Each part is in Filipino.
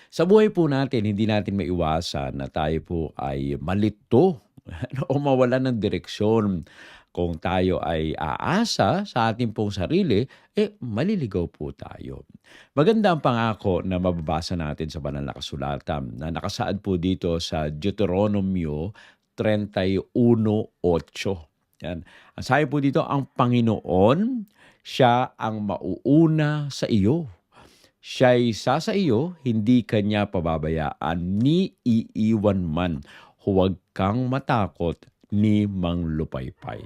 Sa buhay po natin, hindi natin maiwasan na tayo po ay malito o mawalan ng direksyon. Kung tayo ay aasa sa ating pong sarili, maliligaw po tayo. Maganda ang pangako na mababasa natin sa banal na kasulatan na nakasaad po dito sa Deuteronomio 31:8. Yan. Ang sabi po dito, ang Panginoon, siya ang mauuna sa iyo. Siya'y sa iyo, hindi kanya pababayaan ni iiwan man. Huwag kang matakot ni manglupaypay.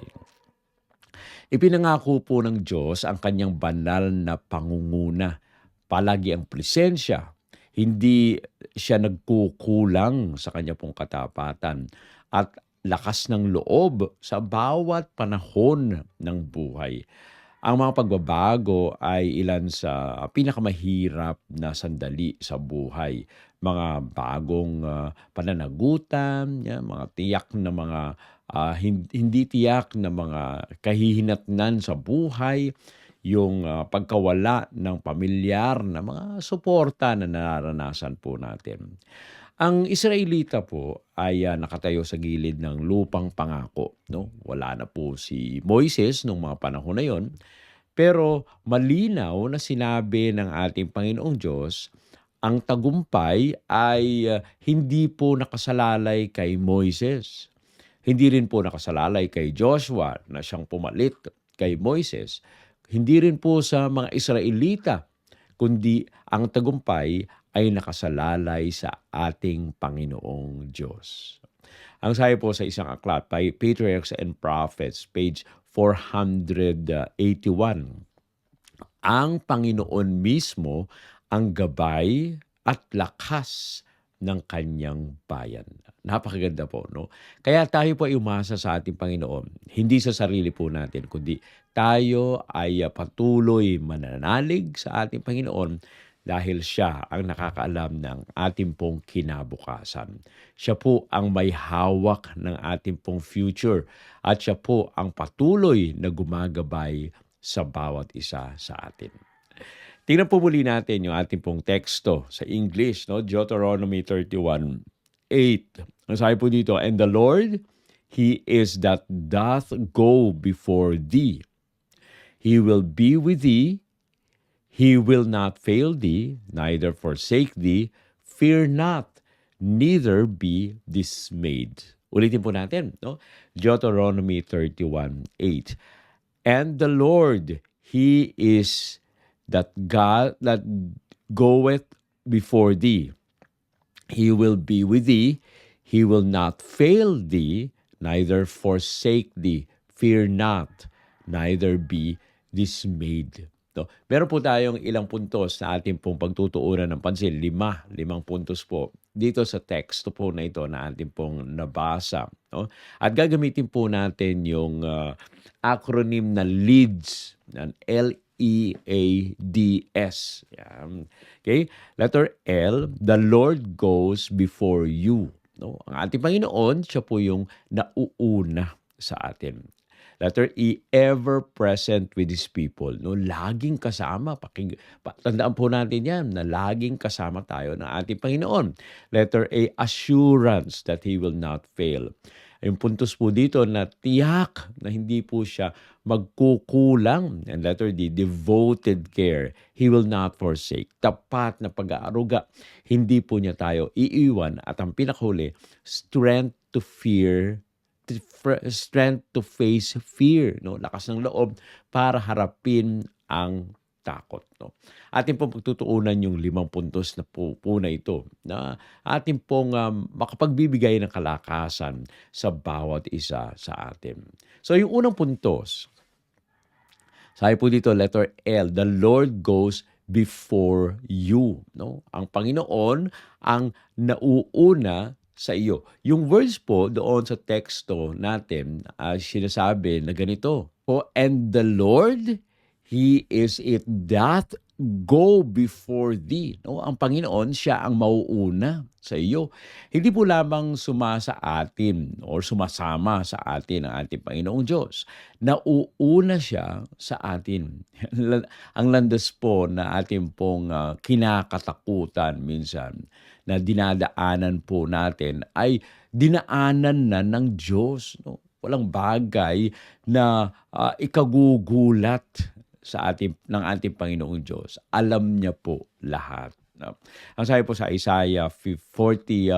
Ipinangako po ng Diyos ang kanyang banal na pangunguna. Palagi ang presensya. Hindi siya nagkukulang sa kanya pong katapatan at lakas ng loob sa bawat panahon ng buhay. Ang mga pagbabago ay ilan sa pinakamahirap na sandali sa buhay. Mga bagong pananagutan, yan, mga tiyak na mga hindi tiyak na mga kahihinatnan sa buhay, yung pagkawala ng pamilyar na mga suporta na nararanasan po natin. Ang Israelita po ay nakatayo sa gilid ng lupang pangako. No? Wala na po si Moises nung mga panahon na yon. Pero malinaw na sinabi ng ating Panginoong Diyos, ang tagumpay ay hindi po nakasalalay kay Moises. Hindi rin po nakasalalay kay Joshua na siyang pumalit kay Moises. Hindi rin po sa mga Israelita, kundi ang tagumpay ay nakasalalay sa ating Panginoong Diyos. Ang sabi po sa isang aklat, Patriarchs and Prophets, page 481, ang Panginoon mismo ang gabay at lakas ng kanyang bayan. Napakaganda po, no? Kaya tayo po ay umasa sa ating Panginoon, hindi sa sarili po natin, kundi tayo ay patuloy mananalig sa ating Panginoon dahil siya ang nakakaalam ng ating pong kinabukasan. Siya po ang may hawak ng ating pong future at siya po ang patuloy na gumagabay sa bawat isa sa atin. Tingnan po muli natin yung ating pong teksto sa English, no? Deuteronomy 31:8. Ang sabi po dito, and the Lord, He is that doth go before thee. He will be with thee. He will not fail thee, neither forsake thee. Fear not, neither be dismayed. Ulitin po natin, no? Deuteronomy 31:8. And the Lord, He is that God that goeth before thee. He will be with thee. He will not fail thee, neither forsake thee. Fear not, neither be dismayed. No? Meron po tayong ilang puntos na ating pong pagtutuunan ng pansin. Limang puntos po dito sa teksto po na ito na ating pong nabasa. No? At gagamitin po natin yung acronym na LEADS, LEADS. Yan. Okay? Letter L, the Lord goes before you. No? Ang ating Panginoon, siya po yung nauuna sa atin. Letter E, ever present with His people. No? Laging kasama. Tandaan po natin yan na laging kasama tayo ng ating Panginoon. Letter A, assurance that He will not fail. Yung puntos po dito na tiyak na hindi po siya magkukulang. And letter D, devoted care. He will not forsake. Tapat na pag-aaruga. Hindi po niya tayo iiwan. At ang pinakahuli, strength to face fear, no? Lakas ng loob para harapin ang takot, no? Atin pong pagtutuunan yung 5 puntos na po na ito na atin pong makapagbibigay ng kalakasan sa bawat isa sa atin. So yung unang puntos, sabi po dito, letter L, the Lord goes before you, no? Ang Panginoon ang nauuna sa iyo. Yung words po doon sa teksto natin, sinasabi na ganito. And the Lord, He is it that go before thee. No? Ang Panginoon, siya ang mauuna sa iyo. Hindi po lamang sumasa atin or sumasama sa atin ang ating Panginoong Diyos. Nauuna siya sa atin. Ang landas po na ating pong kinakatakutan minsan na dinadaanan po natin ay dinaanan na ng Diyos. No? Walang bagay na ikagugulat sa ating Panginoong Diyos. Alam niya po lahat. No? Ang sabi po sa Isaiah 45:2,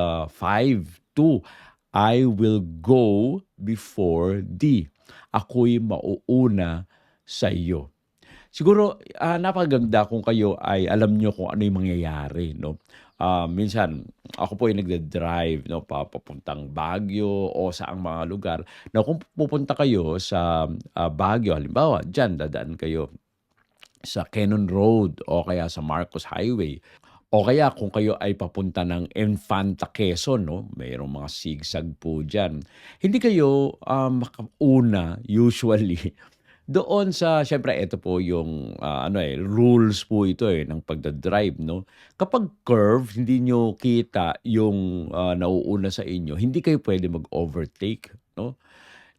I will go before thee. Ako'y mauuna sa iyo. Siguro napakaganda kung kayo ay alam niyo kung ano yung mangyayari, no? Minsan ako po ay nagda-drive, no, papuntang Baguio o saang mga lugar na kung pupunta kayo sa Baguio, halimbawa, diyan dadaan kayo sa Cannon Road o kaya sa Marcos Highway. O kaya kung kayo ay papunta ng Infanta Quezon, no, mayroong mga sigsag po diyan. Hindi kayo makauna usually doon sa, siyempre ito po yung rules po ito ng pagda-drive, no. Kapag curve, hindi nyo kita yung nauuna sa inyo, hindi kayo pwede mag-overtake, no.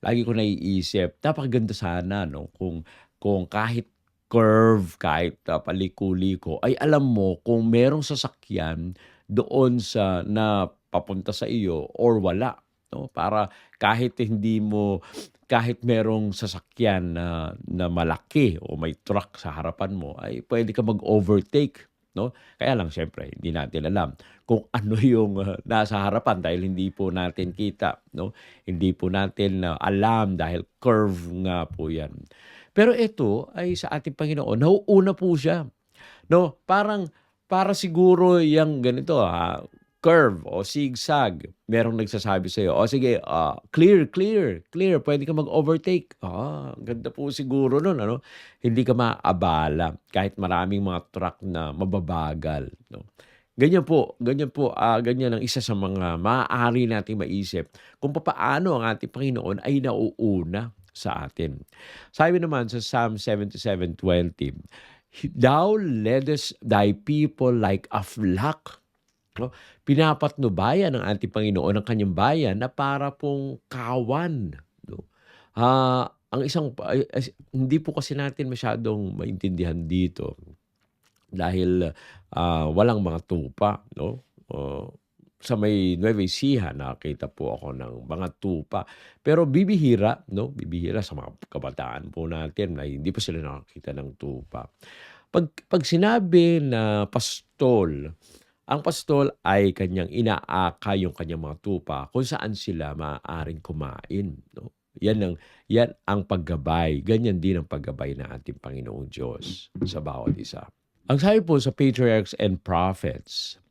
Lagi ko naiisip, napakaganda sana, no, kung kahit curve, kahit paliko-liko, ay alam mo kung merong sasakyan doon sa na papunta sa iyo or wala, no? Para kahit merong sasakyan na malaki o may truck sa harapan mo, ay pwede ka mag-overtake, no? Kaya lang siyempre hindi natin alam kung ano yung nasa harapan dahil hindi po natin kita, no? Hindi po natin alam dahil curve nga po 'yan. Pero ito ay sa ating Panginoon, nauuna po siya, no? Para siguro yang ganito, curve o zigzag, merong nagsasabi sa'yo, "O sige, clear, clear, clear, puwede ka mag-overtake." Ang ganda po siguro nun ano, hindi ka maaabala kahit maraming mga truck na mababagal, 'no. Ganyan po, ganyan ang isa sa mga maaari nating maisip kung papaano ang ating Panginoon ay nauuna sa atin. Sabi naman sa Psalm 77:20, "Thou leddest thy people like a flock." No, pinapatnubayan ng ating Panginoon ang kanyang bayan na para pong kawan, 'no. Ang isang hindi po kasi natin masyadong maintindihan dito dahil, walang mga tupa, 'no. Sa may Nueva Ecija nakakita po ako ng mga tupa. Pero bibihira, 'no, bibihira sa mga kabataan po natin na hindi pa sila nakakita ng tupa. 'Pag sinabi na pastol, ang pastol ay kanyang inaaka yung kanyang mga tupa kung saan sila maaaring kumain, 'no. Yan ang paggabay, ganyan din ang paggabay ng ating Panginoong Diyos sa bawat isa. Ang sabi po sa Patriarchs and Prophets,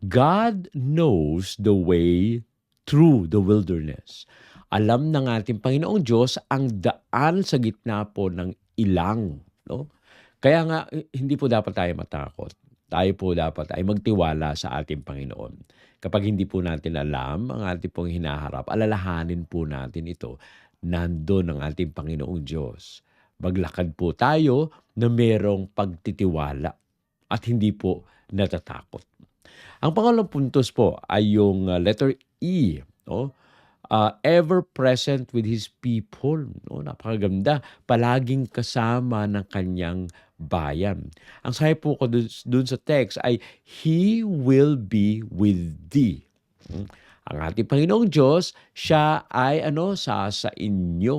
God knows the way through the wilderness. Alam ng ating Panginoong Diyos ang daan sa gitna po ng ilang, no? Kaya nga hindi po dapat tayo matakot. Tayo po dapat ay magtiwala sa ating Panginoon. Kapag hindi po natin alam ang ating pong hinaharap, alalahanin po natin ito. Nandun ang ating Panginoong Diyos. Maglakad po tayo na merong pagtitiwala at hindi po natatakot. Ang pangalawang puntos po ay yung letter E, no? Ever present with His people, no? Napakaganda, palaging kasama ng kanyang bayan. Ang sabi po ko dun sa text ay, He will be with thee. Ang ating Panginoong Diyos, siya ay sa inyo.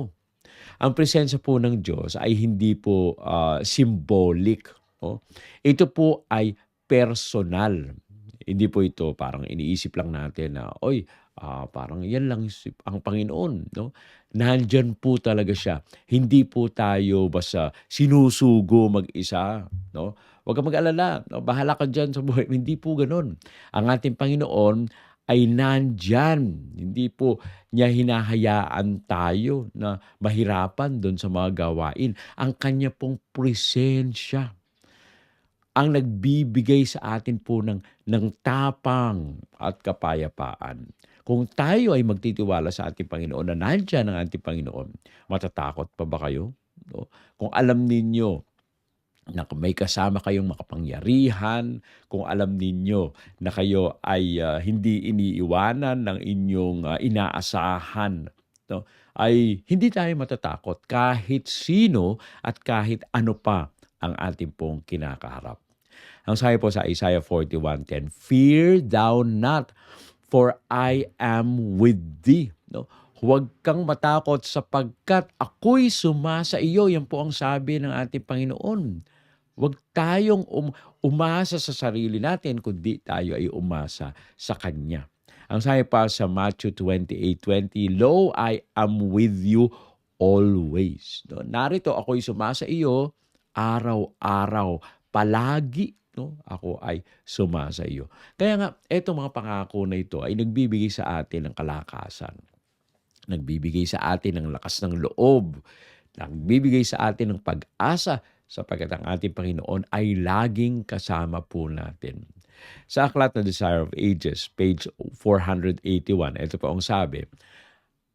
Ang presensya po ng Diyos ay hindi po symbolic. No? Ito po ay personal. Hindi po ito parang iniisip lang natin na, parang yan lang ang Panginoon. No? Nandyan po talaga siya. Hindi po tayo basta sinusugo mag-isa. No? Huwag ka mag-alala. No? Bahala ka dyan sa buhay. Hindi po ganun. Ang ating Panginoon ay nandyan. Hindi po niya hinahayaan tayo na mahirapan doon sa mga gawain. Ang kanya pong presensya ang nagbibigay sa atin po ng tapang at kapayapaan. Kung tayo ay magtitiwala sa ating Panginoon na nandiyan ang ating Panginoon, matatakot pa ba kayo? No? Kung alam ninyo na kung may kasama kayong makapangyarihan, kung alam ninyo na kayo ay hindi iniiwanan ng inyong inaasahan, no? Ay hindi tayo matatakot kahit sino at kahit ano pa ang ating pong kinakaharap. Ang sabi po sa Isaiah 41:10, "Fear thou not, for I am with thee." No? Huwag kang matakot sapagkat ako'y sumasa iyo. Yan po ang sabi ng ating Panginoon. Huwag tayong umasa sa sarili natin, kundi tayo ay umasa sa Kanya. Ang sabi pa sa Matthew 28:20, "Lo, I am with you always." No? Narito ako'y sumasa iyo araw-araw, palagi. No? Ako ay sumasa iyo. Kaya nga, etong mga pangako na ito ay nagbibigay sa atin ng kalakasan. Nagbibigay sa atin ng lakas ng loob. Nagbibigay sa atin ng pag-asa sapagkat ang ating Panginoon ay laging kasama po natin. Sa aklat na Desire of Ages, page 481, ito po ang sabi,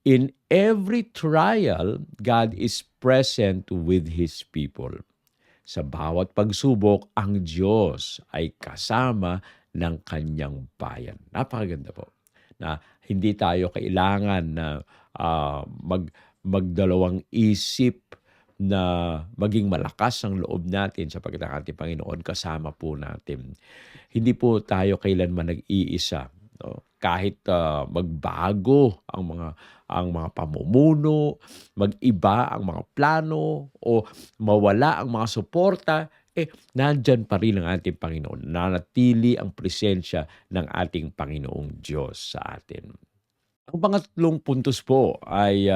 "In every trial, God is present with His people." Sa bawat pagsubok, ang Diyos ay kasama ng Kanyang bayan. Napakaganda po na hindi tayo kailangan na magdalawang isip na maging malakas ang loob natin sapagkat ang ating Panginoon kasama po natin. Hindi po tayo kailanman nag-iisa. No? Kahit magbago ang mga pamumuno, mag-iba ang mga plano o mawala ang mga suporta, nandyan pa rin ang ating Panginoon. Nanatili ang presensya ng ating Panginoong Diyos sa atin. Ang pangatlong puntos po ay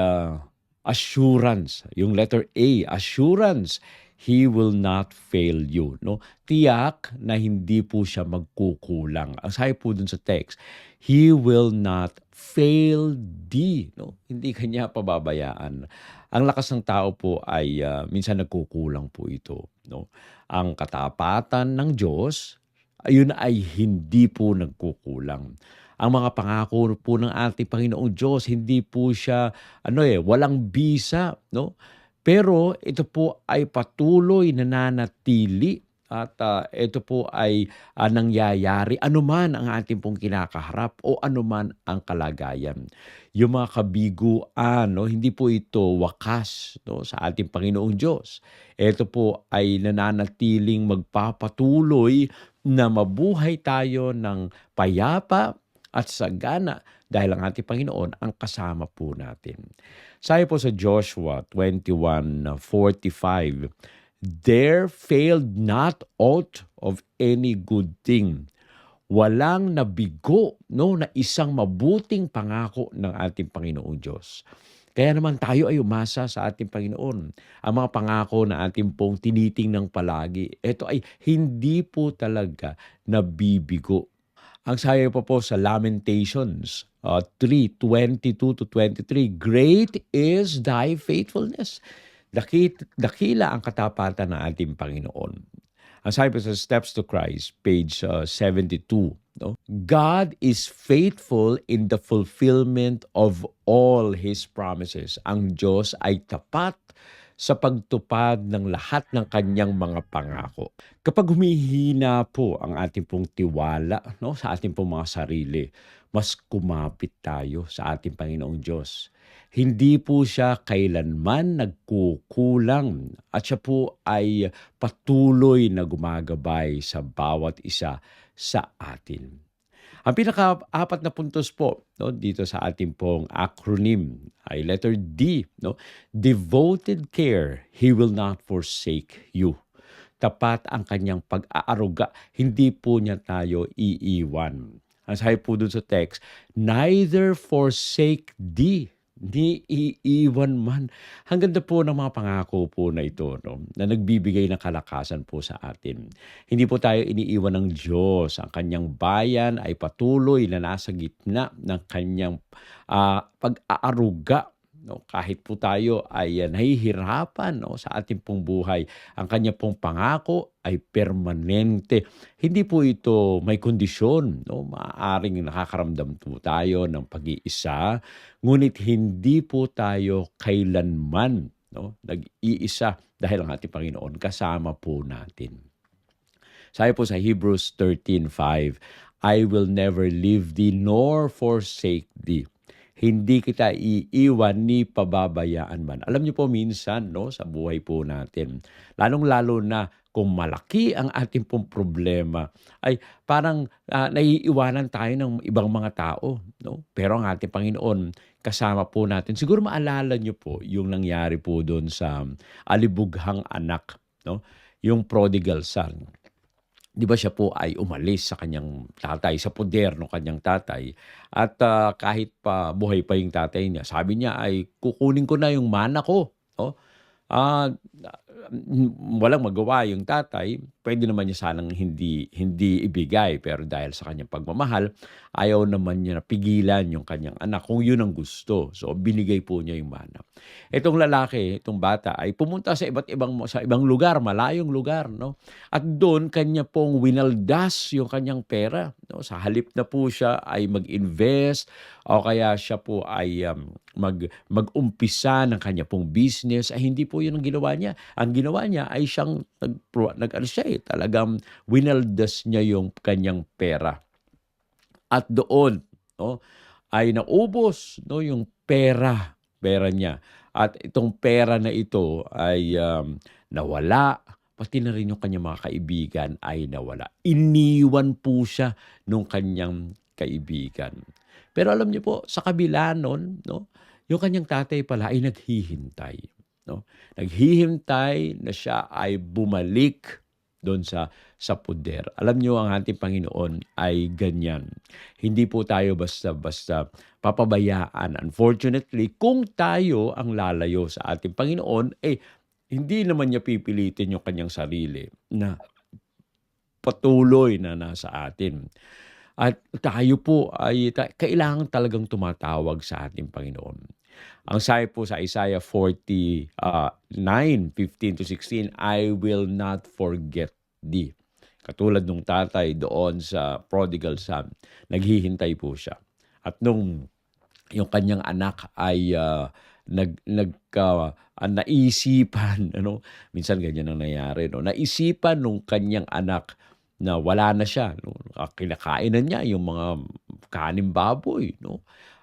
assurance. Yung letter A, assurance. He will not fail you. No? Tiyak na hindi po siya magkukulang. Ang sabi po dun sa text, He will not fail thee. No? Hindi kanya pababayaan. Ang lakas ng tao po ay minsan nagkukulang po ito. No? Ang katapatan ng Diyos, ayun ay hindi po nagkukulang. Ang mga pangako po ng ating Panginoong Diyos, hindi po siya walang bisa, no? Pero ito po ay patuloy na nananatili at ito po ay nangyayari anuman ang ating pong kinakaharap o anuman ang kalagayan. Yung mga kabiguan, no, hindi po ito wakas, no, sa ating Panginoong Diyos. Ito po ay nananatiling magpapatuloy na mabuhay tayo ng payapa at sagana dahil ang ating Panginoon ang kasama po natin. Sabi po sa Joshua 21:45, "There failed not aught of any good thing." Walang nabigo, no, na isang mabuting pangako ng ating Panginoong Diyos. Kaya naman tayo ay umasa sa ating Panginoon. Ang mga pangako na ating pong tinitingnang palagi, ito ay hindi po talaga nabibigo. Ang sabi po sa Lamentations 3:22-23, "Great is thy faithfulness." Dakila ang katapatan ng ating Panginoon. Ang sabi po sa Steps to Christ, page 72, no? "God is faithful in the fulfillment of all His promises." Ang Diyos ay tapat sa pagtupad ng lahat ng kanyang mga pangako. Kapag humihina po ang ating pong tiwala, no, sa ating pong mga sarili, mas kumapit tayo sa ating Panginoong Diyos. Hindi po siya kailanman nagkukulang at siya po ay patuloy na gumagabay sa bawat isa sa atin. Ang pinaka-apat na puntos po, no, dito sa ating pong acronym ay letter D, no? Devoted care, He will not forsake you. Tapat ang kanyang pag-aaruga, hindi po niya tayo iiwan. Ang sabi po dun sa text, neither forsake thee, ni iiwan man. Ang ganda po ng mga pangako po na ito, no, na nagbibigay ng kalakasan po sa atin. Hindi po tayo iniiwan ng Diyos. Ang kanyang bayan ay patuloy na nasa gitna ng kanyang pag-aaruga. No, kahit po tayo ay nahihirapan, no, sa ating pong buhay, ang kanya pong pangako ay permanente. Hindi po ito may kondisyon. No? Maaaring nakakaramdam po tayo ng pag-iisa, ngunit hindi po tayo kailanman no? Nag-iisa dahil ang ating Panginoon kasama po natin. Sabi po sa Hebrews 13:5, I will never leave thee nor forsake thee. Hindi kita iiwan ni pababayaan man. Alam niyo po minsan, no, sa buhay po natin, lalong-lalo na kung malaki ang ating pong problema, ay parang naiiwanan tayo ng ibang mga tao. No? Pero ang ating Panginoon, kasama po natin. Siguro maalala niyo po yung nangyari po doon sa alibughang anak, no? Yung prodigal son. 'Di ba siya po ay umalis sa kanyang tatay, sa poder ng kanyang tatay at, kahit pa buhay pa yung tatay niya, sabi niya ay, "Kukunin ko na yung mana ko." Oh, Ah, walang magawa yung tatay, puwede naman niya sanang hindi hindi ibigay, pero dahil sa kanyang pagmamahal, ayaw naman niya na pigilan yung kanyang anak kung yun ang gusto. So, binigay po niya yung mana. Itong lalaki, itong bata ay pumunta sa ibang lugar, malayong lugar, 'no? At doon kanya pong winaldas yung kanyang pera, 'no? Sa halip na po siya ay mag-invest o kaya siya po ay, mag-umpisa ng kanya pong business, ay hindi po 'yun ang ginawa niya. Ang ginawa niya ay siyang nag-ano siya, talagang winaldas niya yung kanyang pera. At doon, 'no, ay naubos, 'no, yung pera niya. At itong pera na ito ay, nawala, pati na rin yung kanyang mga kaibigan ay nawala. Iniwan po siya nung kanyang kaibigan. Pero alam niyo po, sa kabila nun, 'no, yung kanyang tatay pala ay naghihintay, 'no. Naghihintay na siya ay bumalik do'n sa puder. Alam niyo ang ating Panginoon ay ganyan. Hindi po tayo basta-basta papabayaan. Unfortunately, kung tayo ang lalayo sa ating Panginoon, hindi naman niya pipilitin yung kanyang sarili na patuloy na nasa atin. At tayo po ay kailangan talagang tumatawag sa ating Panginoon. Ang sabi po sa Isaiah 49:15-16, I will not forget thee. Katulad nung tatay doon sa prodigal son, naghihintay po siya. At nung yung kanyang anak ay naisipan, ano, minsan ganyan ang nangyari, no? Naisipan nung kanyang anak na wala na siya, no? Kinakain na niya yung mga kaning baboy, no?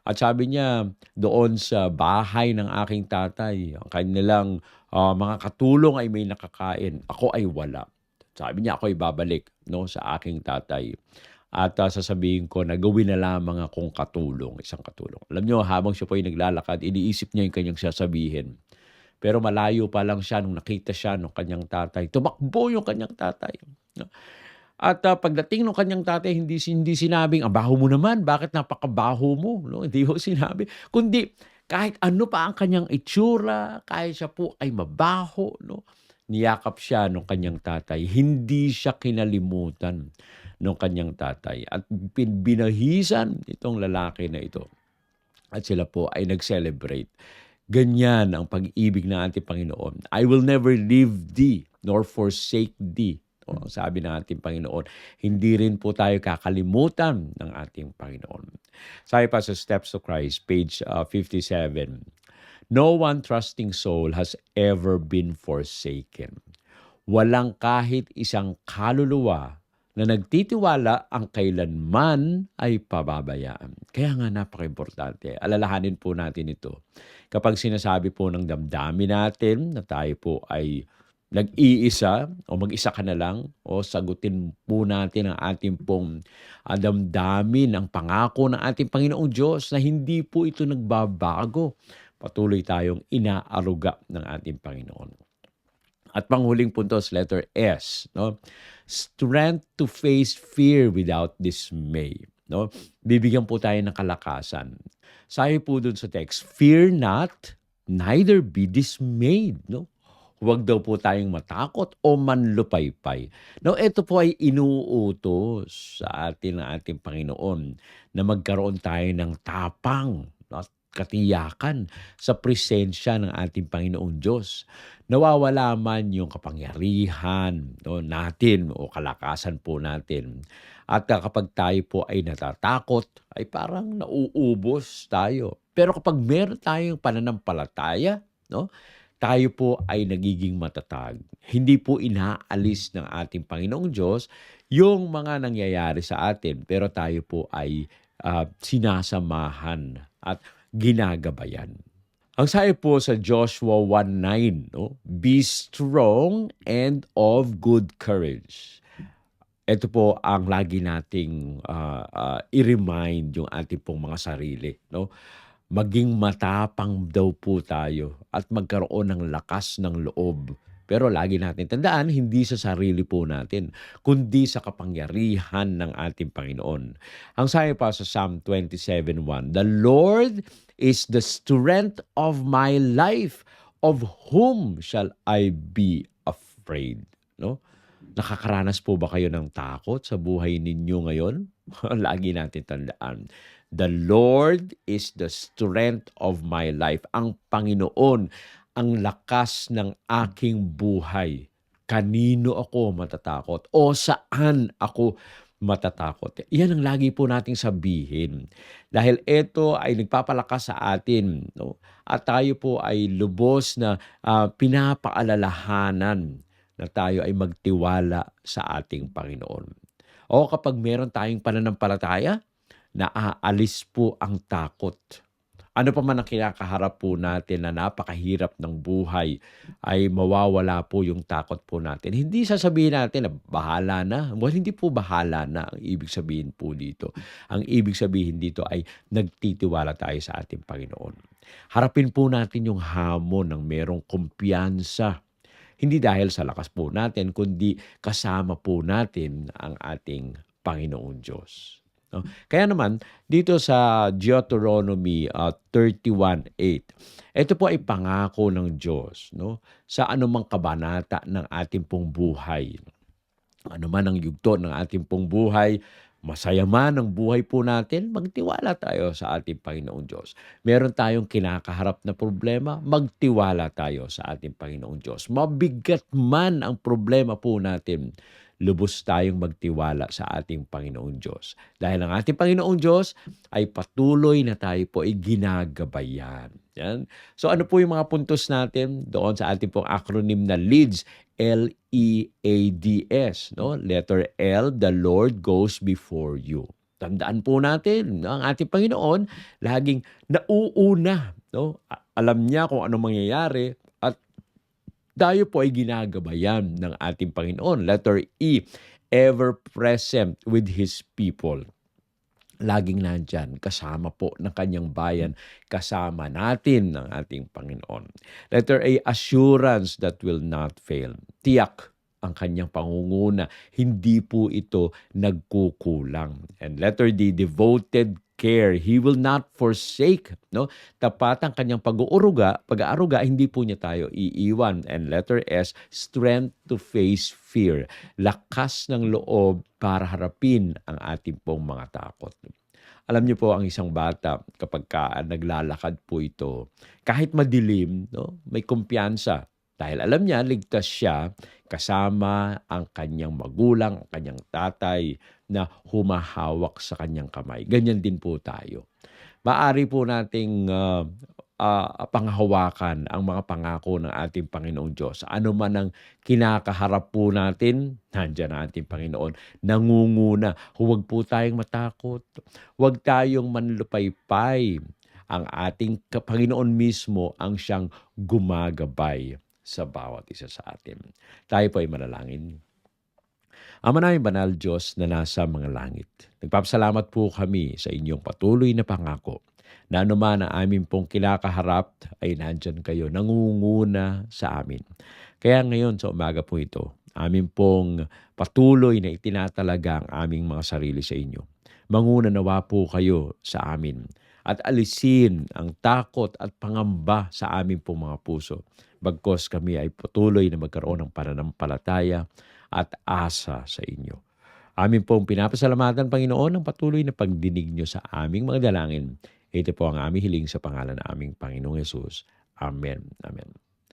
At sabi niya, doon sa bahay ng aking tatay, ang kanilang mga katulong ay may nakakain. Ako ay wala. Sabi niya, ako ay babalik, no, sa aking tatay. At sasabihin ko na gawin na lamang akong katulong, isang katulong. Alam niyo, habang siya po ay naglalakad, iniisip niya yung kanyang sasabihin. Pero malayo pa lang siya nung nakita siya ng kanyang tatay. Tumakbo yung kanyang tatay. No? At pagdating ng kanyang tatay, hindi sinabing, "Ang baho mo naman, bakit napakabaho mo?" No, hindi ho sinabi, kundi kahit ano pa ang kanyang itsura, kahit siya po ay mabaho, no, niyakap siya ng kanyang tatay. Hindi siya kinalimutan ng kanyang tatay at binahisan itong lalaki na ito. At sila po ay nag-celebrate. Ganyan ang pag-ibig ng ating Panginoon. I will never leave thee nor forsake thee. O, sabi ng ating Panginoon, hindi rin po tayo kakalimutan ng ating Panginoon. Sabi pa sa Steps to Christ, page 57, no one trusting soul has ever been forsaken. Walang kahit isang kaluluwa na nagtitiwala ang kailanman ay pababayaan. Kaya nga napaka-importante. Alalahanin po natin ito. Kapag sinasabi po ng damdamin natin na tayo po ay nag-iisa o mag-isa ka na lang o sagutin po natin ang ating pong damdamin, ang pangako ng ating Panginoong Diyos na hindi po ito nagbabago. Patuloy tayong inaaruga ng ating Panginoon. At panghuling puntos, letter S, no? Strength to face fear without dismay, no? Bibigyan po tayo ng kalakasan. Sabi po dun sa text, fear not, neither be dismayed, no? Huwag daw po tayong matakot o manlupaypay. No, ito po ay inuutos sa atin ng ating Panginoon na magkaroon tayo ng tapang at katiyakan sa presensya ng ating Panginoong Diyos. Nawawala man yung kapangyarihan, no, natin o kalakasan po natin. At kapag tayo po ay natatakot, ay parang nauubos tayo. Pero kapag meron tayong pananampalataya, no, tayo po ay nagiging matatag. Hindi po inaalis ng ating Panginoong Diyos yung mga nangyayari sa atin, pero tayo po ay sinasamahan at ginagabayan. Ang sabi po sa Joshua 1:9, no? Be strong and of good courage. Ito po ang lagi nating i-remind yung ating pong mga sarili, no? Maging matapang daw po tayo at magkaroon ng lakas ng loob. Pero lagi natin tandaan, hindi sa sarili po natin, kundi sa kapangyarihan ng ating Panginoon. Ang sabi pa sa Psalm 27:1, The Lord is the strength of my life, of whom shall I be afraid? No? Nakakaranas po ba kayo ng takot sa buhay ninyo ngayon? Lagi natin tandaan. The Lord is the strength of my life. Ang Panginoon, ang lakas ng aking buhay. Kanino ako matatakot? O saan ako matatakot? Yan ang lagi po nating sabihin. Dahil ito ay nagpapalakas sa atin. No? At tayo po ay lubos na pinapaalalahanan na tayo ay magtiwala sa ating Panginoon. O kapag meron tayong pananampalataya, naaalis po ang takot. Ano pa man ang kinakaharap po natin na napakahirap ng buhay, ay mawawala po yung takot po natin. Hindi sasabihin natin na bahala na. Well, hindi po bahala na ang ibig sabihin po dito. Ang ibig sabihin dito ay nagtitiwala tayo sa ating Panginoon. Harapin po natin yung hamon ng merong kumpiyansa. Hindi dahil sa lakas po natin, kundi kasama po natin ang ating Panginoong Diyos. No? Kaya naman, dito sa Deuteronomy 31:8, ito po ay pangako ng Diyos, no? Sa anumang kabanata ng ating pong buhay. Ano man ang yugto ng ating pong buhay, masaya man ang buhay po natin, magtiwala tayo sa ating Panginoong Diyos. Meron tayong kinakaharap na problema, magtiwala tayo sa ating Panginoong Diyos. Mabigat man ang problema po natin, lubos tayong magtiwala sa ating Panginoong Diyos. Dahil ang ating Panginoong Diyos ay patuloy na tayo po ay ginagabayan. Yan. So ano po yung mga puntos natin doon sa ating pong acronym na LEADS? LEADS. No? Letter L, the Lord goes before you. Tandaan po natin, ang ating Panginoon laging nauuna. No? Alam niya kung ano mangyayari at tayo po ay ginagabayan ng ating Panginoon. Letter E, ever present with His people. Laging nandyan, kasama po ng kanyang bayan, kasama natin ng ating Panginoon. Letter A, assurance that will not fail. Tiyak ang kanyang pangunguna, hindi po ito nagkukulang. And letter D, devoted care. He will not forsake. No? Tapat ang kanyang pag-aaruga, hindi po niya tayo iiwan. And letter S, strength to face fear. Lakas ng loob para harapin ang ating pong mga takot. Alam niyo po, ang isang bata, kapag naglalakad po ito, kahit madilim, no, may kumpiyansa. Dahil alam niya, ligtas siya kasama ang kanyang magulang, ang kanyang tatay na humahawak sa kanyang kamay. Ganyan din po tayo. Maaari po nating panghawakan ang mga pangako ng ating Panginoong Diyos. Ano man ang kinakaharap po natin, nandiyan ang ating Panginoon. Nangunguna. Huwag po tayong matakot. Huwag tayong manlupaypay. Ang ating Panginoon mismo ang siyang gumagabay sa bawat isa sa atin. Tayo po ay manalangin. Ama naming banal Diyos na nasa mga langit, nagpapasalamat po kami sa inyong patuloy na pangako na anuman ang aming pong kinakaharap ay nandyan kayo, nangunguna sa amin. Kaya ngayon sa umaga po ito, amin pong patuloy na itinatalaga ang aming mga sarili sa inyo. Manguna nawa po kayo sa amin at alisin ang takot at pangamba sa aming pong mga puso. Bagkos kami ay patuloy na magkaroon ng pananampalataya at asa sa inyo. Amin pong pinapasalamatan, Panginoon, ang patuloy na pagdinig nyo sa aming mga dalangin. Ito po ang aming hiling sa pangalan ng aming Panginoong Yesus. Amen. Amen.